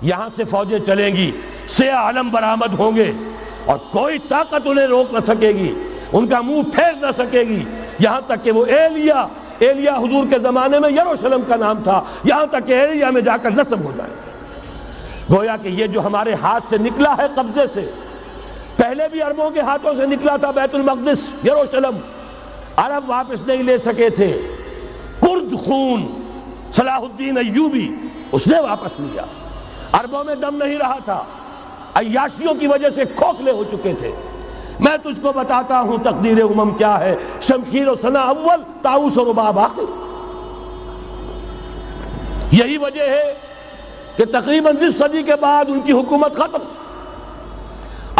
یہاں سے فوجیں چلیں گی، سیاہ علم برآمد ہوں گے اور کوئی طاقت انہیں روک نہ سکے گی، ان کا منہ پھیر نہ سکے گی، یہاں تک کہ وہ ایلیا حضور کے زمانے میں یروشلم کا نام تھا، یہاں تک کہ ایلیا میں جا کر نصب ہو جائے۔ گویا کہ یہ جو ہمارے ہاتھ سے نکلا ہے قبضے سے، پہلے بھی عربوں کے ہاتھوں سے نکلا تھا بیت المقدس، یروشلم، عرب واپس نہیں لے سکے تھے۔ کرد خون صلاح الدین ایوبی اس نے واپس لیا، عربوں میں دم نہیں رہا تھا، عیاشیوں کی وجہ سے کھوکھلے ہو چکے تھے۔ میں تجھ کو بتاتا ہوں تقدیر امم کیا ہے، شمشیر و سنا اول، طاؤس و رباب آخر۔ یہی وجہ ہے کہ تقریباً 20 صدی کے بعد ان کی حکومت ختم۔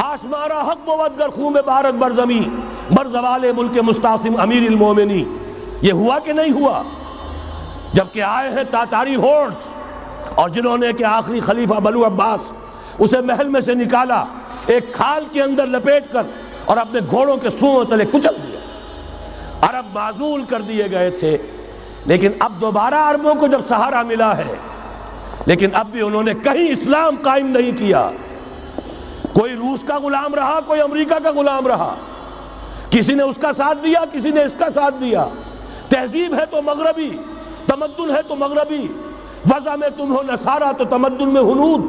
آشمارا حق بود گر خون بارد بر زمین، بر زوال ملک مستعصم امیر المومنی۔ یہ ہوا کہ نہیں ہوا؟ جبکہ آئے ہیں تاتاری ہورڈز، اور جنہوں نے کہ آخری خلیفہ بنو عباس اسے محل میں سے نکالا، ایک کھال کے اندر لپیٹ کر اور اپنے گھوڑوں کے سوؤں تلے کچل دیا۔ عرب معزول کر دیے گئے تھے، لیکن اب دوبارہ عربوں کو جب سہارا ملا ہے، لیکن اب بھی انہوں نے کہیں اسلام قائم نہیں کیا۔ کوئی روس کا غلام رہا، کوئی امریکہ کا غلام رہا، کسی نے اس کا ساتھ دیا، کسی نے اس کا ساتھ دیا۔ تہذیب ہے تو مغربی، تمدن ہے تو مغربی، وضع میں تم ہو نصارہ تو تمدن میں ہنود۔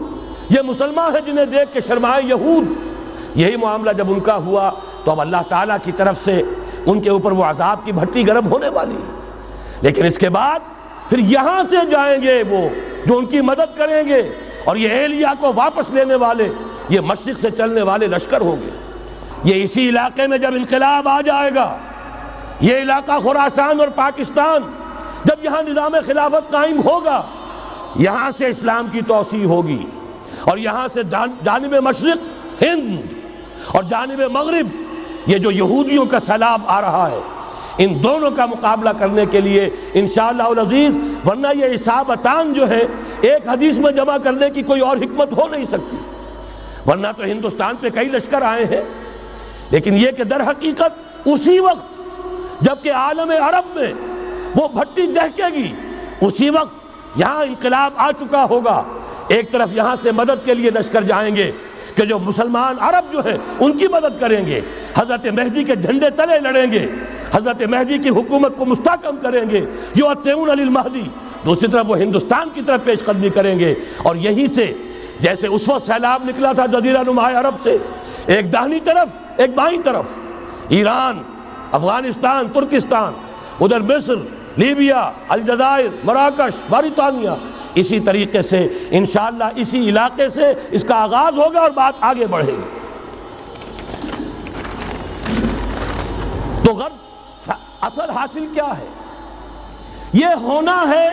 یہ مسلمان ہیں جنہیں دیکھ کے شرمائے یہود۔ یہی معاملہ جب ان کا ہوا تو اب اللہ تعالیٰ کی طرف سے ان کے اوپر وہ عذاب کی بھٹی گرم ہونے والی ہے۔ لیکن اس کے بعد پھر یہاں سے جائیں گے وہ جو ان کی مدد کریں گے، اور یہ ایلیا کو واپس لینے والے یہ مشرق سے چلنے والے لشکر ہوں گے۔ یہ اسی علاقے میں جب انقلاب آ جائے گا، یہ علاقہ خراسان اور پاکستان، جب یہاں نظام خلافت قائم ہوگا، یہاں سے اسلام کی توسیع ہوگی، اور یہاں سے جانب مشرق ہند اور جانب مغرب یہ جو یہودیوں کا سیلاب آ رہا ہے، ان دونوں کا مقابلہ کرنے کے لیے انشاءاللہ العزیز، ورنہ یہ اصابتان جو ہے ایک حدیث میں جمع کرنے کی کوئی اور حکمت ہو نہیں سکتی، ورنہ تو ہندوستان پہ کئی لشکر آئے ہیں۔ لیکن یہ کہ در حقیقت اسی وقت جب کہ عالم عرب میں وہ بھٹی دہکے گی، اسی وقت یہاں انقلاب آ چکا ہوگا۔ ایک طرف یہاں سے مدد کے لیے لشکر جائیں گے کہ جو مسلمان عرب جو ہیں ان کی مدد کریں گے، حضرت مہدی کے جھنڈے تلے لڑیں گے، حضرت مہدی کی حکومت کو مستحکم کریں گے، یؤتون علی المہدی۔ دوسری طرف وہ ہندوستان کی طرف پیش قدمی کریں گے، اور یہیں سے جیسے اس وقت سیلاب نکلا تھا جزیرہ نما عرب سے، ایک داہنی طرف ایک بائیں طرف، ایران، افغانستان، ترکستان، ادھر مصر، لیبیا، الجزائر، مراکش، موریطانیہ، اسی طریقے سے انشاءاللہ اسی علاقے سے اس کا آغاز ہوگا اور بات آگے بڑھے گی۔ تو غرض اصل حاصل کیا ہے؟ یہ ہونا ہے،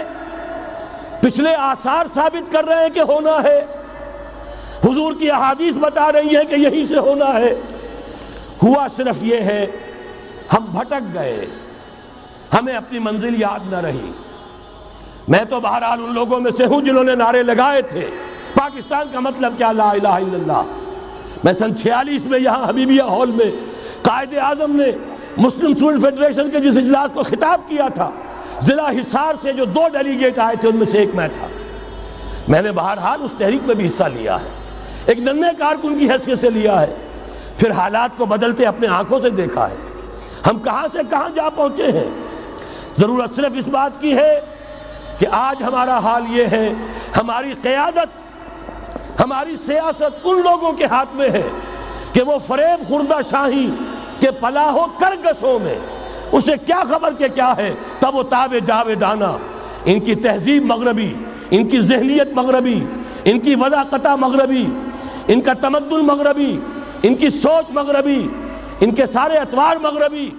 پچھلے آثار ثابت کر رہے ہیں کہ ہونا ہے، حضور کی احادیث بتا رہی ہے کہ یہی سے ہونا ہے۔ ہوا صرف یہ ہے ہم بھٹک گئے، ہمیں اپنی منزل یاد نہ رہی۔ میں تو بہرحال ان لوگوں میں سے ہوں جنہوں نے نعرے لگائے تھے پاکستان کا مطلب کیا، لا الہ الا اللہ۔ میں سن 46 میں یہاں حبیبیہ ہال میں قائد اعظم نے مسلم اسٹوڈنٹ فیڈریشن کے جس اجلاس کو خطاب کیا تھا، ضلع حصار سے جو 2 ڈیلیگیٹ آئے تھے ان میں سے ایک میں تھا۔ میں نے بہرحال اس تحریک میں بھی حصہ لیا ہے، ایک ننھے کارکن کی حیثیت سے لیا ہے، پھر حالات کو بدلتے اپنے آنکھوں سے دیکھا ہے، ہم کہاں سے کہاں جا پہنچے ہیں۔ ضرورت صرف اس بات کی ہے کہ آج ہمارا حال یہ ہے، ہماری قیادت، ہماری سیاست ان لوگوں کے ہاتھ میں ہے کہ وہ فریب خوردہ شاہی کے پلاح و کرگسوں میں اسے کیا خبر کہ کیا ہے، تب وہ تاب جاویدانہ۔ ان کی تہذیب مغربی، ان کی ذہنیت مغربی، ان کی وضاقتہ مغربی، ان کا تمدن مغربی، ان کی سوچ مغربی، ان کے سارے اطوار مغربی۔